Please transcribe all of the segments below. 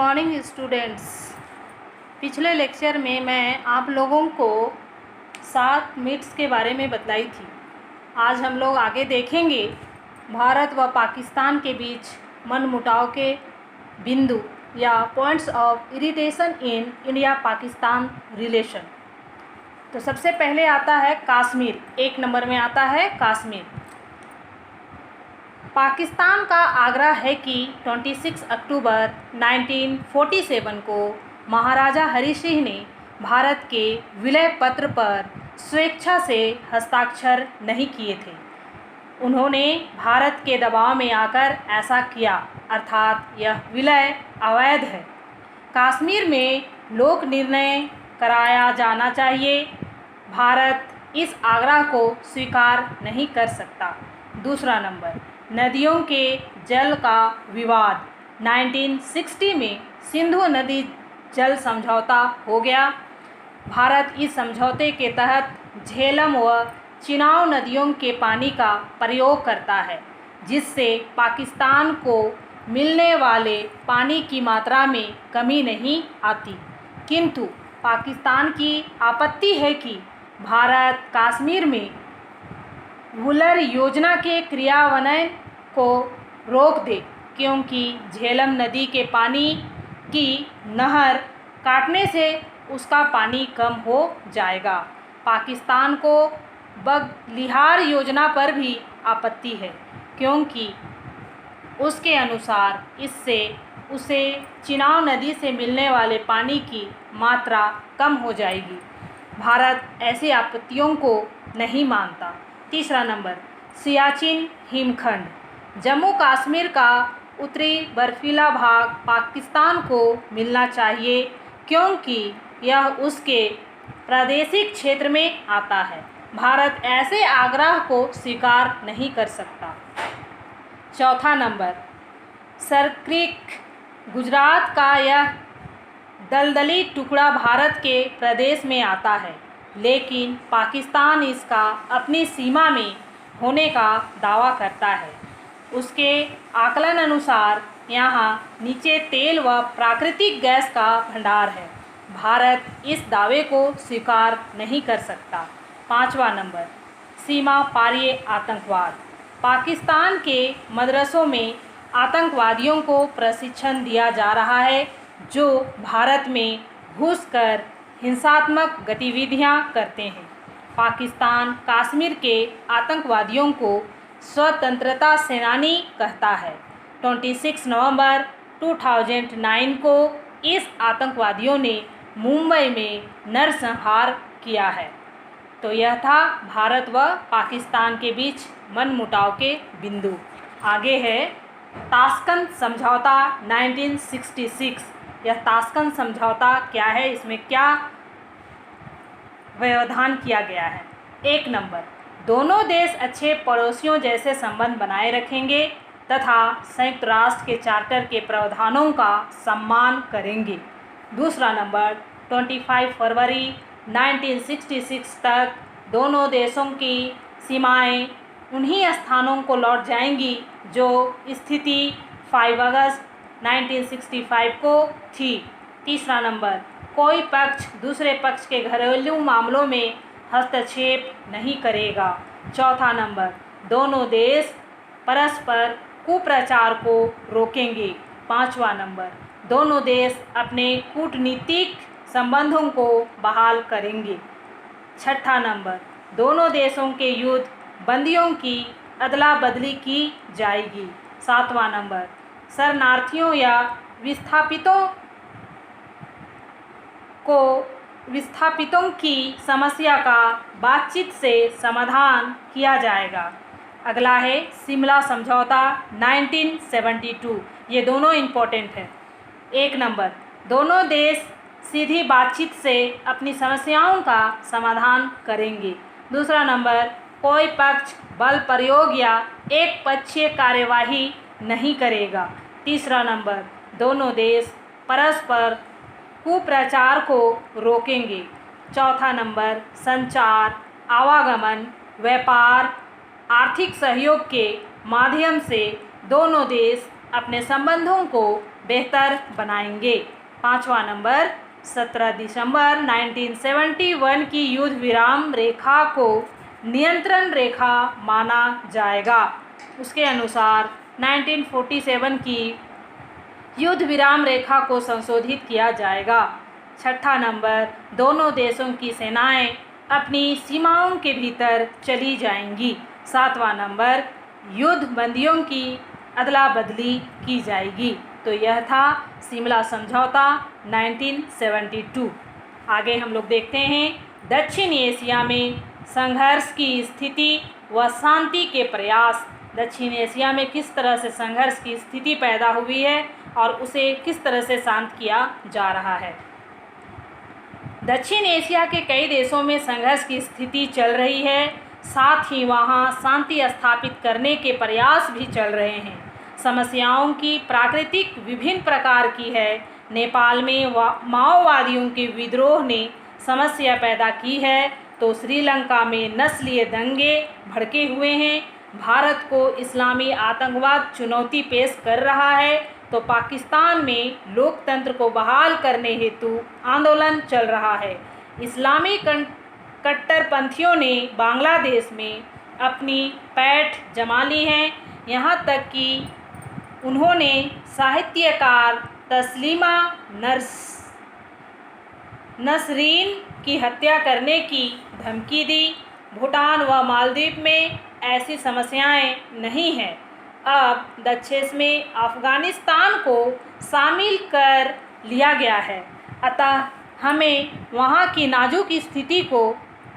Morning students. पिछले lecture में मैं आप लोगों को 7 मिट्स के बारे में बतलाई थी। आज हम लोग आगे देखेंगे भारत व पाकिस्तान के बीच मनमुटाव के बिंदु या points of irritation in India Pakistan relation. तो सबसे पहले आता है कश्मीर। 1 नंबर में आता है कश्मीर। पाकिस्तान का आग्रह है कि 26 अक्टूबर 1947 को महाराजा हरि सिंह ने भारत के विलय पत्र पर स्वेच्छा से हस्ताक्षर नहीं किए थे। उन्होंने भारत के दबाव में आकर ऐसा किया, अर्थात यह विलय अवैध है। कश्मीर में लोक निर्णय कराया जाना चाहिए। भारत इस आग्रह को स्वीकार नहीं कर सकता। दूसरा नंबर, नदियों के जल का विवाद। 1960 में सिंधु नदी जल समझौता हो गया। भारत इस समझौते के तहत झेलम व चिनाब नदियों के पानी का प्रयोग करता है, जिससे पाकिस्तान को मिलने वाले पानी की मात्रा में कमी नहीं आती। किंतु पाकिस्तान की आपत्ति है कि भारत कश्मीर में वुलर योजना के क्रियान्वयन को रोक दे, क्योंकि झेलम नदी के पानी की नहर काटने से उसका पानी कम हो जाएगा। पाकिस्तान को बगलिहार योजना पर भी आपत्ति है, क्योंकि उसके अनुसार इससे उसे चिनाब नदी से मिलने वाले पानी की मात्रा कम हो जाएगी। भारत ऐसी आपत्तियों को नहीं मानता। तीसरा नंबर, सियाचिन हिमखंड। जम्मू कश्मीर का उत्तरी बर्फीला भाग पाकिस्तान को मिलना चाहिए, क्योंकि यह उसके प्रादेशिक क्षेत्र में आता है। भारत ऐसे आग्रह को स्वीकार नहीं कर सकता। चौथा नंबर, सरक्रिक। गुजरात का यह दलदली टुकड़ा भारत के प्रदेश में आता है, लेकिन पाकिस्तान इसका अपनी सीमा में होने का दावा करता है। उसके आकलन अनुसार यहाँ नीचे तेल व प्राकृतिक गैस का भंडार है। भारत इस दावे को स्वीकार नहीं कर सकता। पाँचवा नंबर, सीमा पारीय आतंकवाद। पाकिस्तान के मदरसों में आतंकवादियों को प्रशिक्षण दिया जा रहा है, जो भारत में घुसकर हिंसात्मक गतिविधियां करते हैं। पाकिस्तान कश्मीर के आतंकवादियों को स्वतंत्रता सेनानी कहता है। 26 नवंबर 2009 को इस आतंकवादियों ने मुंबई में नरसंहार किया है। तो यह था भारत व पाकिस्तान के बीच मनमुटाव के बिंदु। आगे है ताशकंद समझौता 1966। यह ताशकंद समझौता क्या है, इसमें क्या व्यवधान किया गया है। 1 नंबर, दोनों देश अच्छे पड़ोसियों जैसे संबंध बनाए रखेंगे तथा संयुक्त राष्ट्र के चार्टर के प्रावधानों का सम्मान करेंगे। दूसरा नंबर, 25 फरवरी 1966 तक दोनों देशों की सीमाएं उन्हीं स्थानों को लौट जाएंगी जो स्थिति 5 अगस्त 1965 को थी। तीसरा नंबर, कोई पक्ष दूसरे पक्ष के घरेलू मामलों में हस्तक्षेप नहीं करेगा। चौथा नंबर, दोनों देश परस्पर कुप्रचार को रोकेंगे। 5वां नंबर, दोनों देश अपने कूटनीतिक संबंधों को बहाल करेंगे। 6ठा नंबर, दोनों देशों के युद्ध बंदियों की अदला बदली की जाएगी। 7वां नंबर, शरणार्थियों या विस्थापितों की समस्या का बातचीत से समाधान किया जाएगा। अगला है शिमला समझौता 1972। ये दोनों इम्पोर्टेंट है। 1 नंबर, दोनों देश सीधी बातचीत से अपनी समस्याओं का समाधान करेंगे। दूसरा नंबर, कोई पक्ष बल प्रयोग या एक पक्षीय कार्यवाही नहीं करेगा। तीसरा नंबर, दोनों देश परस्पर कुप्रचार को रोकेंगे। चौथा नंबर, संचार, आवागमन, व्यापार, आर्थिक सहयोग के माध्यम से दोनों देश अपने संबंधों को बेहतर बनाएंगे। 5वां नंबर, 17 दिसंबर 1971 की युद्ध विराम रेखा को नियंत्रण रेखा माना जाएगा। उसके अनुसार 1947 की युद्ध विराम रेखा को संशोधित किया जाएगा। 6ठा नंबर, दोनों देशों की सेनाएं अपनी सीमाओं के भीतर चली जाएंगी। 7वां नंबर, युद्ध बंदियों की अदला बदली की जाएगी। तो यह था शिमला समझौता 1972। आगे हम लोग देखते हैं दक्षिण एशिया में संघर्ष की स्थिति व शांति के प्रयास। दक्षिण एशिया में किस तरह से संघर्ष की स्थिति पैदा हुई है और उसे किस तरह से शांत किया जा रहा है। दक्षिण एशिया के कई देशों में संघर्ष की स्थिति चल रही है, साथ ही वहां शांति स्थापित करने के प्रयास भी चल रहे हैं। समस्याओं की प्राकृतिक विभिन्न प्रकार की है। नेपाल में माओवादियों के विद्रोह ने समस्या पैदा की है, तो श्रीलंका में नस्लीय दंगे भड़के हुए हैं। भारत को इस्लामी आतंकवाद चुनौती पेश कर रहा है, तो पाकिस्तान में लोकतंत्र को बहाल करने हेतु आंदोलन चल रहा है। इस्लामी कट्टरपंथियों ने बांग्लादेश में अपनी पैठ जमा ली है। यहाँ तक कि उन्होंने साहित्यकार तस्लीमा नसरीन की हत्या करने की धमकी दी। भूटान व मालदीव में ऐसी समस्याएं नहीं हैं। अब दक्षिण में अफ़गानिस्तान को शामिल कर लिया गया है, अतः हमें वहां की नाजुक स्थिति को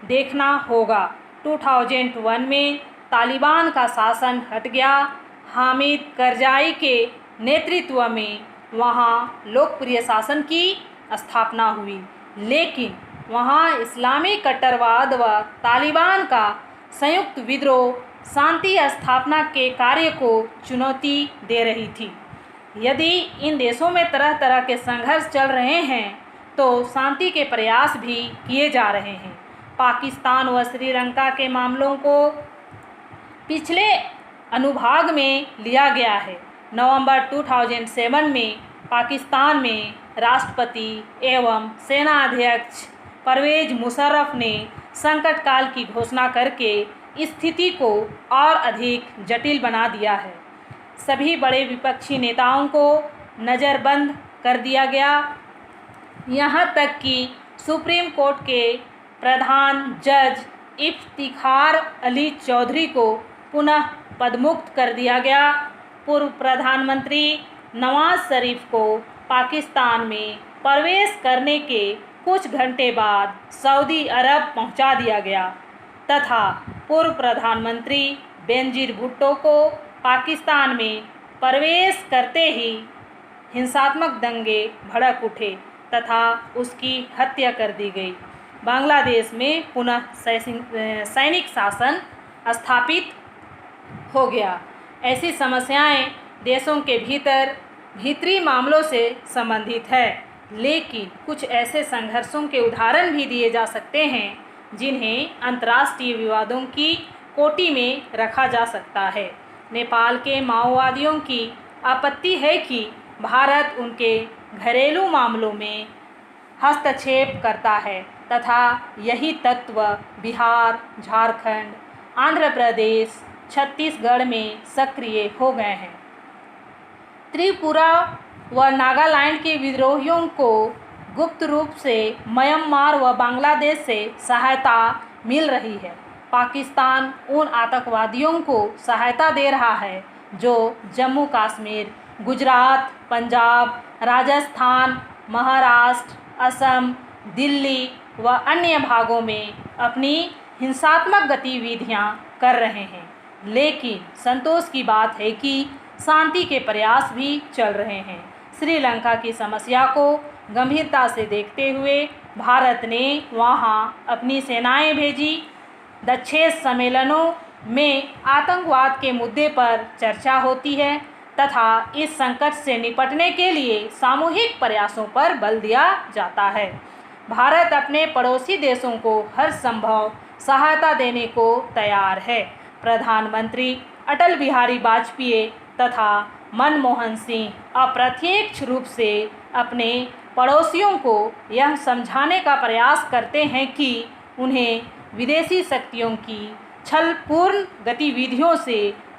देखना होगा। 2001 में तालिबान का शासन हट गया। हामिद करजाई के नेतृत्व में वहां लोकप्रिय शासन की स्थापना हुई, लेकिन वहां इस्लामी कट्टरवाद व तालिबान का संयुक्त विद्रोह शांति स्थापना के कार्य को चुनौती दे रही थी। यदि इन देशों में तरह तरह के संघर्ष चल रहे हैं, तो शांति के प्रयास भी किए जा रहे हैं। पाकिस्तान व श्रीलंका के मामलों को पिछले अनुभाग में लिया गया है। नवंबर 2007 में पाकिस्तान में राष्ट्रपति एवं सेना अध्यक्ष परवेज मुशर्रफ ने संकट काल की घोषणा करके स्थिति को और अधिक जटिल बना दिया है। सभी बड़े विपक्षी नेताओं को नज़रबंद कर दिया गया। यहाँ तक कि सुप्रीम कोर्ट के प्रधान जज इफ्तिखार अली चौधरी को पुनः पदमुक्त कर दिया गया। पूर्व प्रधानमंत्री नवाज शरीफ को पाकिस्तान में प्रवेश करने के कुछ घंटे बाद सऊदी अरब पहुंचा दिया गया तथा पूर्व प्रधानमंत्री बेनजीर भुट्टो को पाकिस्तान में प्रवेश करते ही हिंसात्मक दंगे भड़क उठे तथा उसकी हत्या कर दी गई। बांग्लादेश में पुनः सैनिक शासन स्थापित हो गया। ऐसी समस्याएं देशों के भीतरी मामलों से संबंधित है, लेकिन कुछ ऐसे संघर्षों के उदाहरण भी दिए जा सकते हैं जिन्हें अंतर्राष्ट्रीय विवादों की कोटि में रखा जा सकता है। नेपाल के माओवादियों की आपत्ति है कि भारत उनके घरेलू मामलों में हस्तक्षेप करता है तथा यही तत्व बिहार, झारखंड, आंध्र प्रदेश, छत्तीसगढ़ में सक्रिय हो गए हैं। त्रिपुरा व नागालैंड के विद्रोहियों को गुप्त रूप से म्यांमार व बांग्लादेश से सहायता मिल रही है। पाकिस्तान उन आतंकवादियों को सहायता दे रहा है जो जम्मू कश्मीर, गुजरात, पंजाब, राजस्थान, महाराष्ट्र, असम, दिल्ली व अन्य भागों में अपनी हिंसात्मक गतिविधियां कर रहे हैं। लेकिन संतोष की बात है कि शांति के प्रयास भी चल रहे हैं। श्रीलंका की समस्या को गंभीरता से देखते हुए भारत ने वहां अपनी सेनाएं भेजी। दक्षिण सम्मेलनों में आतंकवाद के मुद्दे पर चर्चा होती है तथा इस संकट से निपटने के लिए सामूहिक प्रयासों पर बल दिया जाता है। भारत अपने पड़ोसी देशों को हर संभव सहायता देने को तैयार है। प्रधानमंत्री अटल बिहारी वाजपेयी तथा मनमोहन सिंह अप्रत्यक्ष रूप से अपने पड़ोसियों को यह समझाने का प्रयास करते हैं कि उन्हें विदेशी शक्तियों की छलपूर्ण गतिविधियों से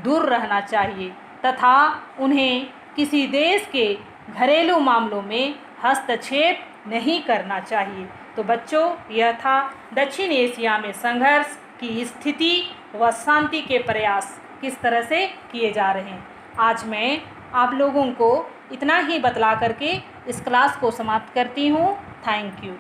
दूर रहना चाहिए तथा उन्हें किसी देश के घरेलू मामलों में हस्तक्षेप नहीं करना चाहिए। तो बच्चों, यह था दक्षिण एशिया में संघर्ष की स्थिति व शांति के प्रयास किस तरह से किए जा रहे हैं। आज मैं आप लोगों को इतना ही बतला करके इस क्लास को समाप्त करती हूँ। Thank you.